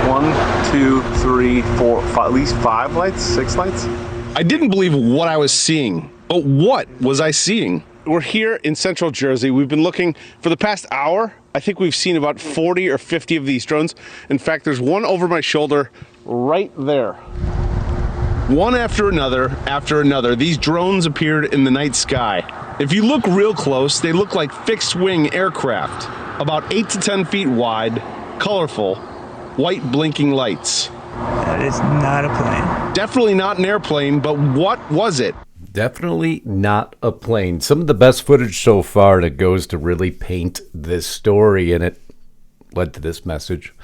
1, 2, 3, 4, 5, at least 5 lights, 6 lights. I didn't believe what I was seeing. But what was I seeing? We're here in central Jersey. We've been looking for the past hour. I think we've seen about 40 or 50 of these drones. In fact, there's one over my shoulder right there. One after another, these drones appeared in the night sky. If you look real close, they look like fixed-wing aircraft, about 8 to 10 feet wide, colorful, white blinking lights. That is not a plane. Definitely not an airplane, but what was it? Definitely not a plane. Some of the best footage so far that goes to really paint this story, and it led to this message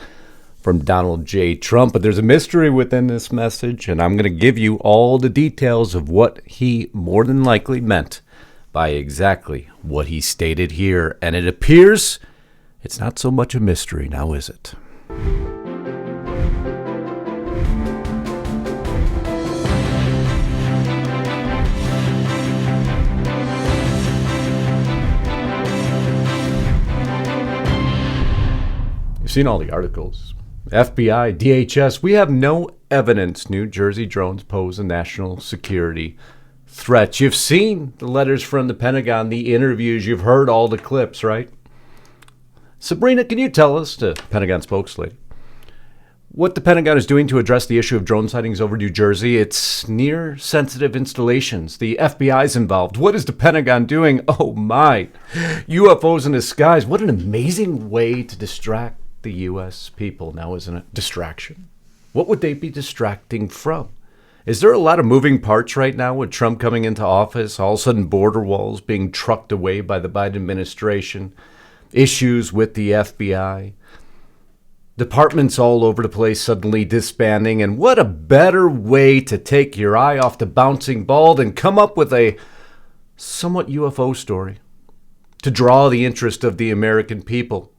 from Donald J. Trump. But there's a mystery within this message, and I'm going to give you all the details of what he more than likely meant by exactly what he stated here. And it appears it's not so much a mystery now, is it? You've seen all the articles. FBI, DHS, we have no evidence New Jersey drones pose a national security threat. You've seen the letters from the Pentagon, the interviews, you've heard all the clips, right? Sabrina, can you tell us, the Pentagon spokeslady, what the Pentagon is doing to address the issue of drone sightings over New Jersey? It's near sensitive installations. The FBI's involved. What is the Pentagon doing? Oh my, UFOs in the skies. What an amazing way to distract the U.S. people now, isn't it? Distraction. What would they be distracting from? Is there a lot of moving parts right now with Trump coming into office, all of a sudden border walls being trucked away by the Biden administration, issues with the FBI, departments all over the place suddenly disbanding, and what a better way to take your eye off the bouncing ball than come up with a somewhat UFO story to draw the interest of the American people.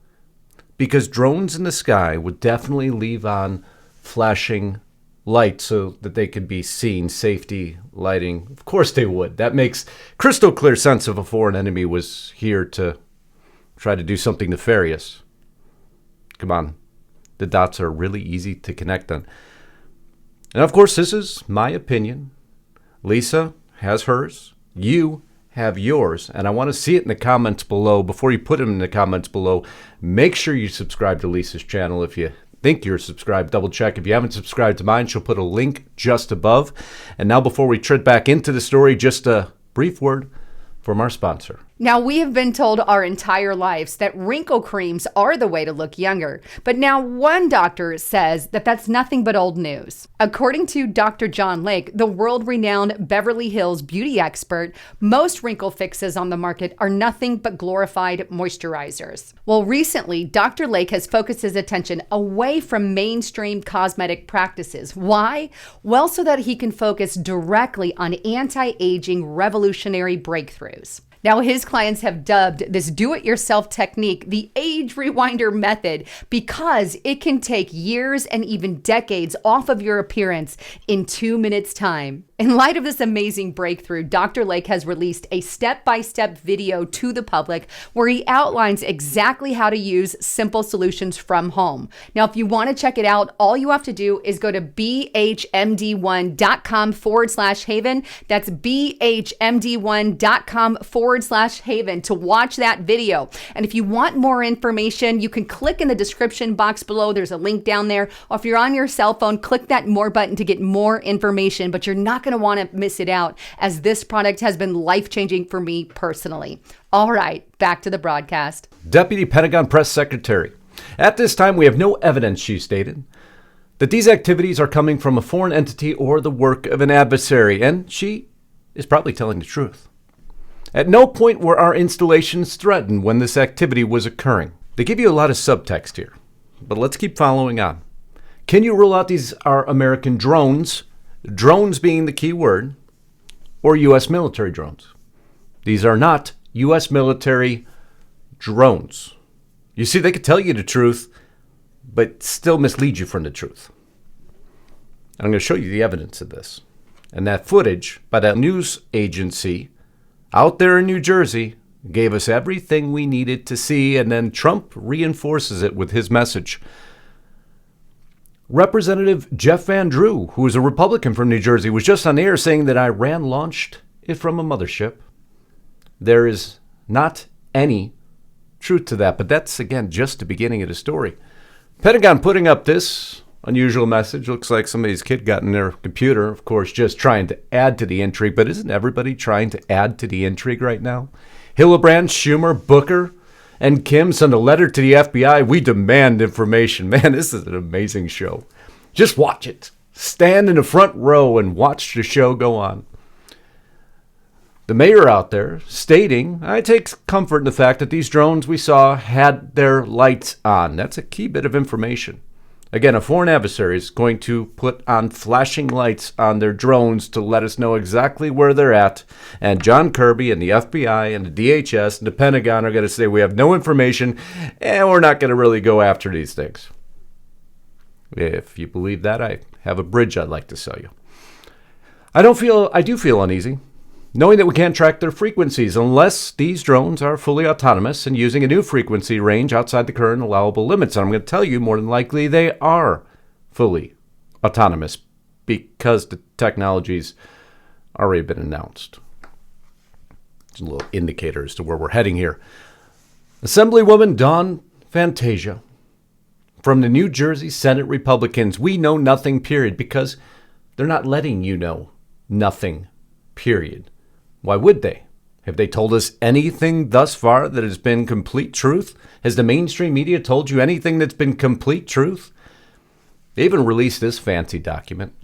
Because drones in the sky would definitely leave on flashing lights so that they could be seen, safety, lighting. Of course they would. That makes crystal clear sense if a foreign enemy was here to try to do something nefarious. Come on. The dots are really easy to connect on. And of course, this is my opinion. Lisa has hers. You have yours, and I want to see it in the comments below. Before you put them in the comments below, make sure you subscribe to Lisa's channel. If you think you're subscribed, double check. If you haven't subscribed to mine, she'll put a link just above. And now, before we tread back into the story, just a brief word from our sponsor. Now, we have been told our entire lives that wrinkle creams are the way to look younger. But now one doctor says that that's nothing but old news. According to Dr. John Lake, the world-renowned Beverly Hills beauty expert, most wrinkle fixes on the market are nothing but glorified moisturizers. Well, recently, Dr. Lake has focused his attention away from mainstream cosmetic practices. Why? Well, so that he can focus directly on anti-aging revolutionary breakthroughs. Now, his clients have dubbed this do-it-yourself technique the age rewinder method because it can take years and even decades off of your appearance in 2 minutes' time. In light of this amazing breakthrough, Dr. Lake has released a step-by-step video to the public where he outlines exactly how to use simple solutions from home. Now, if you want to check it out, all you have to do is go to bhmd1.com/haven. That's bhmd1.com/haven to watch that video. And if you want more information, you can click in the description box below. There's a link down there. Or if you're on your cell phone, click that more button to get more information, but you're not going to want to miss it out, as this product has been life-changing for me personally. All right, back to the broadcast. Deputy Pentagon Press Secretary. At this time, we have no evidence, she stated, that these activities are coming from a foreign entity or the work of an adversary, and she is probably telling the truth. At no point were our installations threatened when this activity was occurring. They give you a lot of subtext here, but let's keep following on. Can you rule out these are American drones, drones being the key word, or U.S. military drones? These are not U.S. military drones. You see, they could tell you the truth, but still mislead you from the truth. I'm going to show you the evidence of this. And that footage by that news agency out there in New Jersey gave us everything we needed to see, and then Trump reinforces it with his message. Representative Jeff Van Drew, who is a Republican from New Jersey, was just on the air saying that Iran launched it from a mothership. There is not any truth to that, but that's, again, just the beginning of the story. Pentagon putting up this unusual message. Looks like somebody's kid got in their computer, of course, just trying to add to the intrigue. But isn't everybody trying to add to the intrigue right now? Hildebrand, Schumer, Booker, and Kim send a letter to the FBI. We demand information. Man, this is an amazing show. Just watch it. Stand in the front row and watch the show go on. The mayor out there stating, I take comfort in the fact that these drones we saw had their lights on. That's a key bit of information. Again, a foreign adversary is going to put on flashing lights on their drones to let us know exactly where they're at. And John Kirby and the FBI and the DHS and the Pentagon are going to say we have no information and we're not going to really go after these things. If you believe that, I have a bridge I'd like to sell you. I do feel uneasy, knowing that we can't track their frequencies unless these drones are fully autonomous and using a new frequency range outside the current allowable limits. And I'm going to tell you, more than likely, they are fully autonomous because the technology's already been announced. It's a little indicator as to where we're heading here. Assemblywoman Dawn Fantasia from the New Jersey Senate Republicans. We know nothing, period, because they're not letting you know nothing, period. Why would they? Have they told us anything thus far that has been complete truth? Has the mainstream media told you anything that's been complete truth? They even released this fancy document.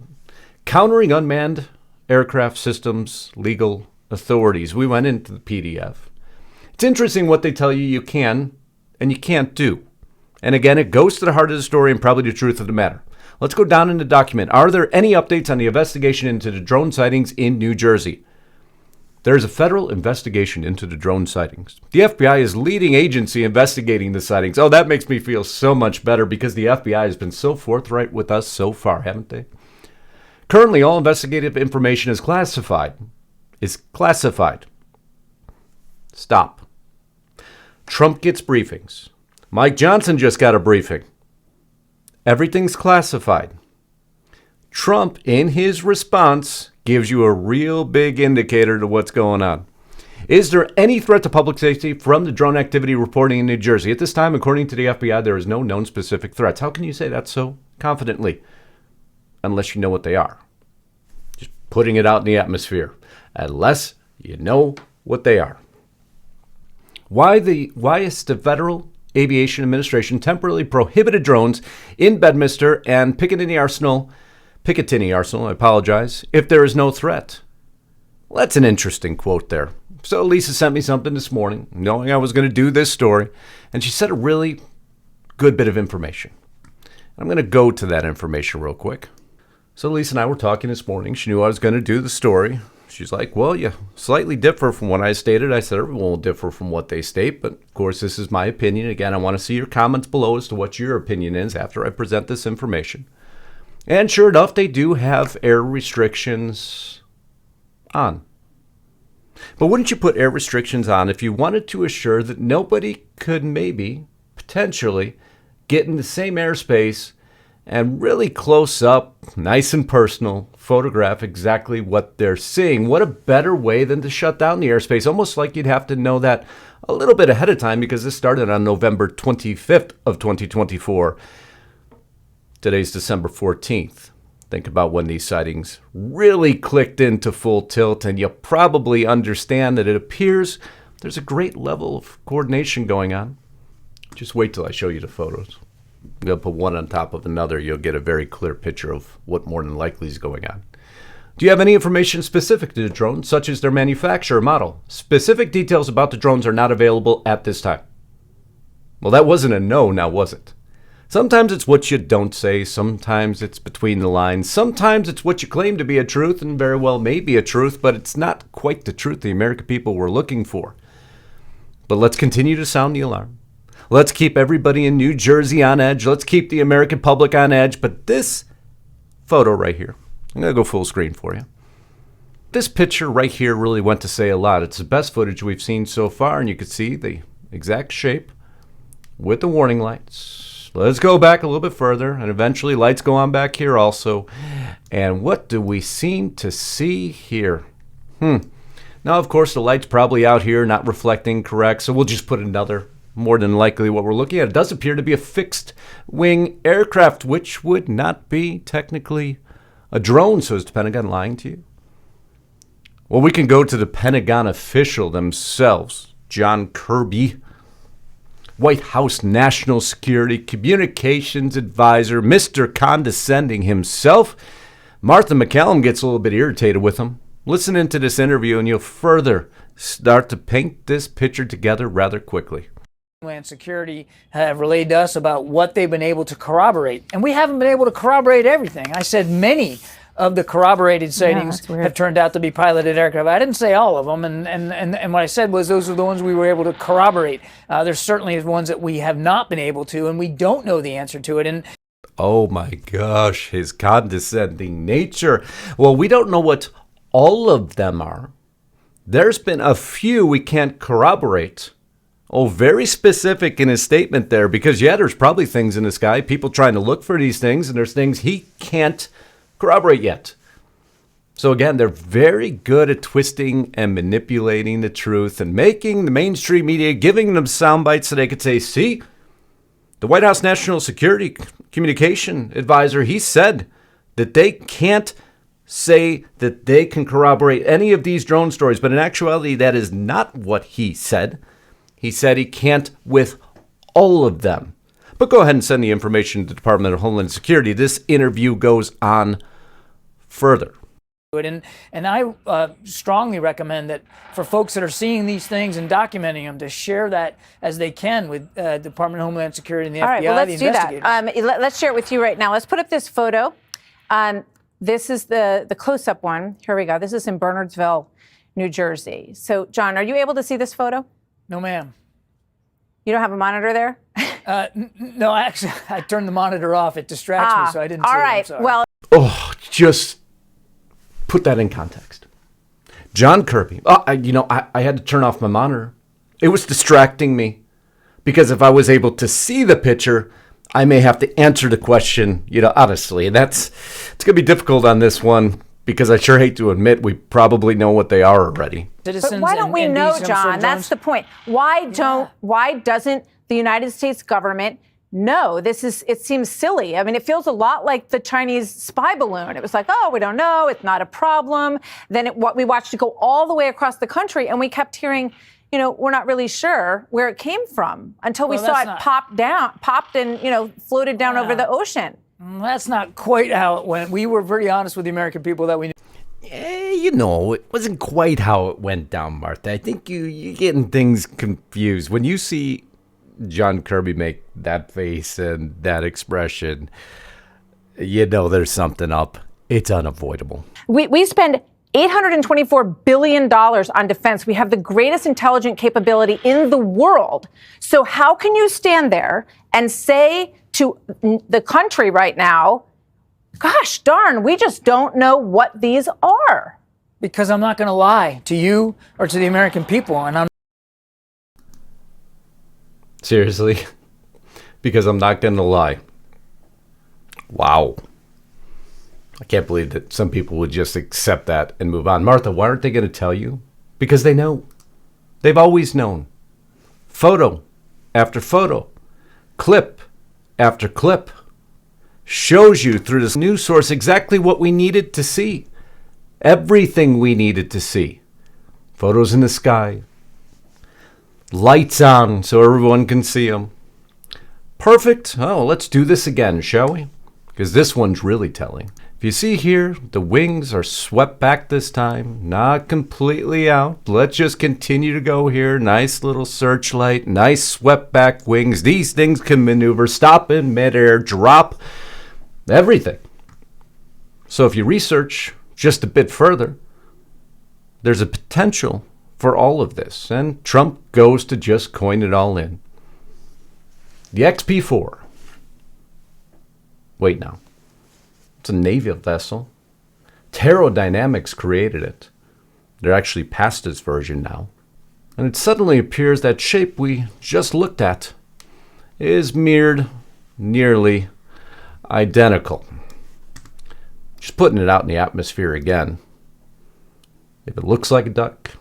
Countering Unmanned Aircraft Systems Legal Authorities. We went into the PDF. It's interesting what they tell you you can and you can't do. And again, it goes to the heart of the story and probably the truth of the matter. Let's go down in the document. Are there any updates on the investigation into the drone sightings in New Jersey? There's a federal investigation into the drone sightings. The FBI is leading agency investigating the sightings. Oh, that makes me feel so much better because the FBI has been so forthright with us so far, haven't they? Currently, all investigative information is classified. Stop. Trump gets briefings. Mike Johnson just got a briefing. Everything's classified. Trump, in his response, gives you a real big indicator to what's going on. Is there any threat to public safety from the drone activity reporting in New Jersey? At this time, according to the FBI, there is no known specific threats. How can you say that so confidently? Unless you know what they are. Just putting it out in the atmosphere. Unless you know what they are. Why is the Federal Aviation Administration temporarily prohibited drones in Bedminster and Picatinny Arsenal, if there is no threat? Well, that's an interesting quote there. So Lisa sent me something this morning, knowing I was going to do this story, and she said a really good bit of information. I'm going to go to that information real quick. So Lisa and I were talking this morning. She knew I was going to do the story. She's like, well, you slightly differ from what I stated. I said everyone will differ from what they state, but of course this is my opinion. Again, I want to see your comments below as to what your opinion is after I present this information. And sure enough, they do have air restrictions on. But wouldn't you put air restrictions on if you wanted to assure that nobody could maybe, potentially, get in the same airspace and really close up, nice and personal, photograph exactly what they're seeing? What a better way than to shut down the airspace, almost like you'd have to know that a little bit ahead of time because this started on November 25th of 2024. Today's December 14th. Think about when these sightings really clicked into full tilt, and you probably understand that it appears there's a great level of coordination going on. Just wait till I show you the photos. I'm going to put one on top of another. You'll get a very clear picture of what more than likely is going on. Do you have any information specific to the drone, such as their manufacturer model? Specific details about the drones are not available at this time. Well, that wasn't a no, now was it? Sometimes it's what you don't say. Sometimes it's between the lines. Sometimes it's what you claim to be a truth and very well may be a truth, but it's not quite the truth the American people were looking for. But let's continue to sound the alarm. Let's keep everybody in New Jersey on edge. Let's keep the American public on edge. But this photo right here, I'm going to go full screen for you. This picture right here really went to say a lot. It's the best footage we've seen so far, and you can see the exact shape with the warning lights. Let's go back a little bit further, and eventually lights go on back here also. And what do we seem to see here? Now, of course, the light's probably out here, not reflecting correct, so we'll just put another. More than likely what we're looking at, it does appear to be a fixed-wing aircraft, which would not be technically a drone. So is the Pentagon lying to you? Well, we can go to the Pentagon official themselves, John Kirby, White House National Security Communications Advisor, Mr. Condescending himself. Martha McCallum gets a little bit irritated with him. Listen into this interview and you'll further start to paint this picture together rather quickly. Homeland Security have relayed to us about what they've been able to corroborate. And we haven't been able to corroborate everything. I said many of the corroborated sightings have turned out to be piloted aircraft. I didn't say all of them, and what I said was those are the ones we were able to corroborate. There's certainly ones that we have not been able to, and we don't know the answer to it. And oh my gosh, his condescending nature. Well, we don't know what all of them are. There's been a few we can't corroborate. Oh, very specific in his statement there, because yeah, there's probably things in the sky, people trying to look for these things, and there's things he can't corroborate yet. So again, they're very good at twisting and manipulating the truth and making the mainstream media, giving them sound bites so they could say, see, the White House National Security Communication Advisor, he said that they can't say that they can corroborate any of these drone stories, but in actuality, that is not what he said. He said he can't with all of them. But go ahead and send the information to the Department of Homeland Security. This interview goes on further. And I strongly recommend that for folks that are seeing these things and documenting them to share that as they can with the Department of Homeland Security and the FBI, right, well, let's the investigators. do that. Let's share it with you right now. Let's put up this photo. This is the close-up one. Here we go. This is in Bernardsville, New Jersey. So, John, are you able to see this photo? No, ma'am. You don't have a monitor there? No, actually, I turned the monitor off. It distracts me, so I didn't see all it. right. I'm sorry. Well, Just put that in context. John Kirby. I had to turn off my monitor. It was distracting me because if I was able to see the picture, I may have to answer the question, honestly. And it's going to be difficult on this one because I sure hate to admit we probably know what they are already. but why don't we know, John? That's the point. Why doesn't the United States government know? It seems silly. I mean, it feels a lot like the Chinese spy balloon. It was like, oh, we don't know. It's not a problem. Then what we watched it go all the way across the country, and we kept hearing, we're not really sure where it came from until we saw it popped and, floated down over the ocean. That's not quite how it went. We were pretty honest with the American people that we knew. It wasn't quite how it went down, Martha. I think you're getting things confused. When you see John Kirby make that face and that expression, there's something up. It's unavoidable. We spend $824 billion on defense. We have the greatest intelligent capability in the world. So how can you stand there and say to the country right now, gosh darn, we just don't know what these are? Because I'm not going to lie to you or to the American people, and I'm Seriously? Because I'm not going to lie. Wow. I can't believe that some people would just accept that and move on. Martha, why aren't they going to tell you? Because they know. They've always known. Photo after photo, clip after clip, shows you through this news source exactly what we needed to see. Everything we needed to see. Photos in the sky. Lights on so everyone can see them. Perfect. Oh, let's do this again, shall we? Because this one's really telling. If you see here, the wings are swept back this time, not completely out. Let's just continue to go here. Nice little searchlight, nice swept back wings. These things can maneuver, stop in midair, drop, everything. So if you research just a bit further, there's a potential for all of this. And Trump goes to just coin it all in. The XP-4. Wait now. It's a naval vessel. Aerodynamics created it. They're actually past its version now. And it suddenly appears that shape we just looked at is mirrored nearly identical. Just putting it out in the atmosphere again. If it looks like a duck,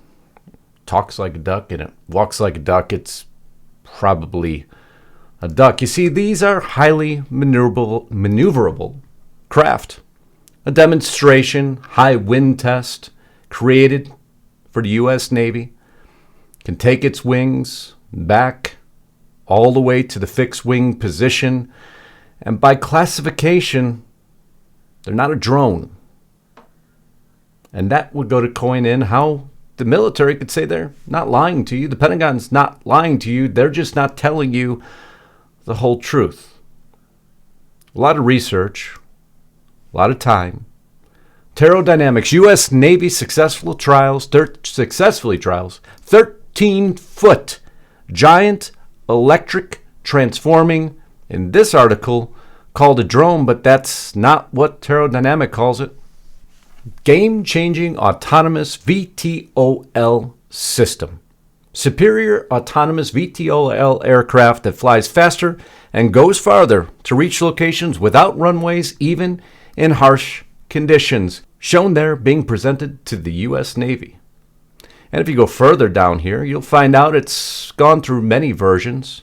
talks like a duck, and it walks like a duck, it's probably a duck. You see, these are highly maneuverable craft. A demonstration high wind test created for the U.S. Navy can take its wings back all the way to the fixed wing position, and by classification, they're not a drone. And that would go to coin in how the military could say they're not lying to you. The Pentagon's not lying to you. They're just not telling you the whole truth. A lot of research, a lot of time. Aerodynamics, U.S. Navy successfully trials, 13-foot giant electric transforming, in this article, called a drone, but that's not what Aerodynamic calls it. Game-changing autonomous VTOL system. Superior autonomous VTOL aircraft that flies faster and goes farther to reach locations without runways, even in harsh conditions. Shown there being presented to the U.S. Navy. And if you go further down here, you'll find out it's gone through many versions,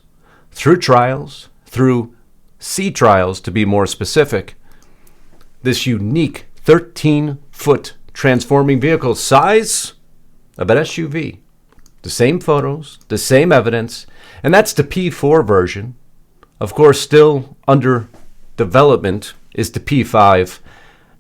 through trials, through sea trials to be more specific. This unique 13-foot transforming vehicle, size of an SUV. The same photos, the same evidence, and that's the P4 version. Of course, still under development is the P5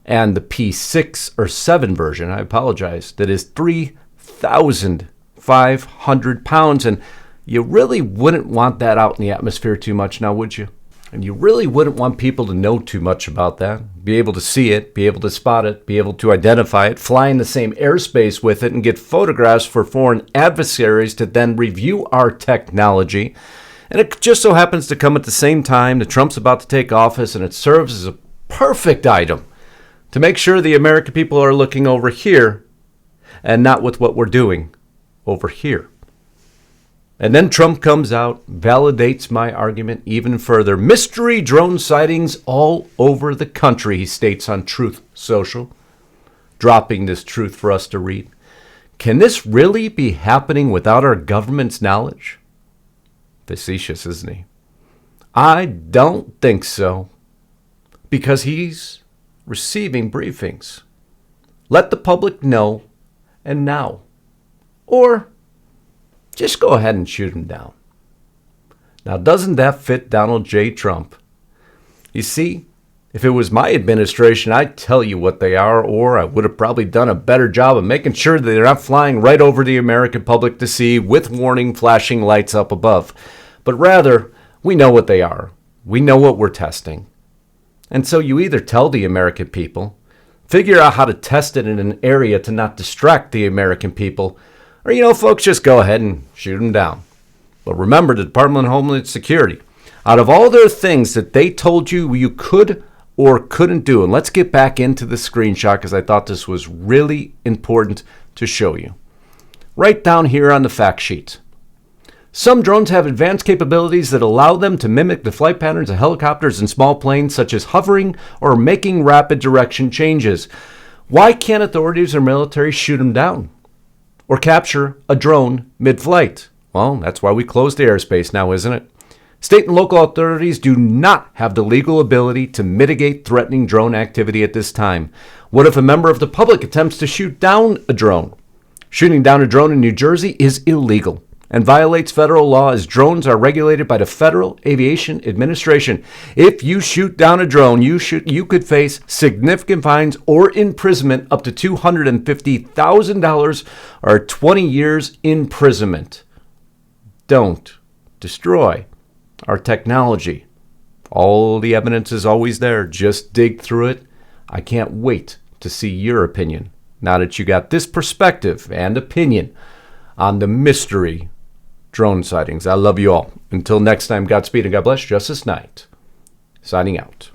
and the P6 or 7 version, I apologize, that is 3,500 pounds. And you really wouldn't want that out in the atmosphere too much now, would you? And you really wouldn't want people to know too much about that, be able to see it, be able to spot it, be able to identify it, fly in the same airspace with it, and get photographs for foreign adversaries to then review our technology. And it just so happens to come at the same time that Trump's about to take office, and it serves as a perfect item to make sure the American people are looking over here and not with what we're doing over here. And then Trump comes out, validates my argument even further. Mystery drone sightings all over the country, he states on Truth Social, dropping this truth for us to read. Can this really be happening without our government's knowledge? Facetious, isn't he? I don't think so, because he's receiving briefings. Let the public know, and now. Or just go ahead and shoot him down. Now, doesn't that fit Donald J. Trump? You see, if it was my administration, I'd tell you what they are, or I would have probably done a better job of making sure that they're not flying right over the American public to see with warning flashing lights up above. But rather, we know what they are. We know what we're testing. And so you either tell the American people, figure out how to test it in an area to not distract the American people, or, folks, just go ahead and shoot them down. But remember, the Department of Homeland Security, out of all their things that they told you you could or couldn't do, and let's get back into the screenshot because I thought this was really important to show you. Right down here on the fact sheet. Some drones have advanced capabilities that allow them to mimic the flight patterns of helicopters and small planes, such as hovering or making rapid direction changes. Why can't authorities or military shoot them down? Or capture a drone mid-flight? Well, that's why we closed the airspace now, isn't it? State and local authorities do not have the legal ability to mitigate threatening drone activity at this time. What if a member of the public attempts to shoot down a drone? Shooting down a drone in New Jersey is illegal and violates federal law, as drones are regulated by the Federal Aviation Administration. If you shoot down a drone, you could face significant fines or imprisonment up to $250,000 or 20 years imprisonment. Don't destroy our technology. All the evidence is always there. Just dig through it. I can't wait to see your opinion, now that you got this perspective and opinion on the mystery drone sightings. I love you all. Until next time, Godspeed and God bless. Justice Knight, signing out.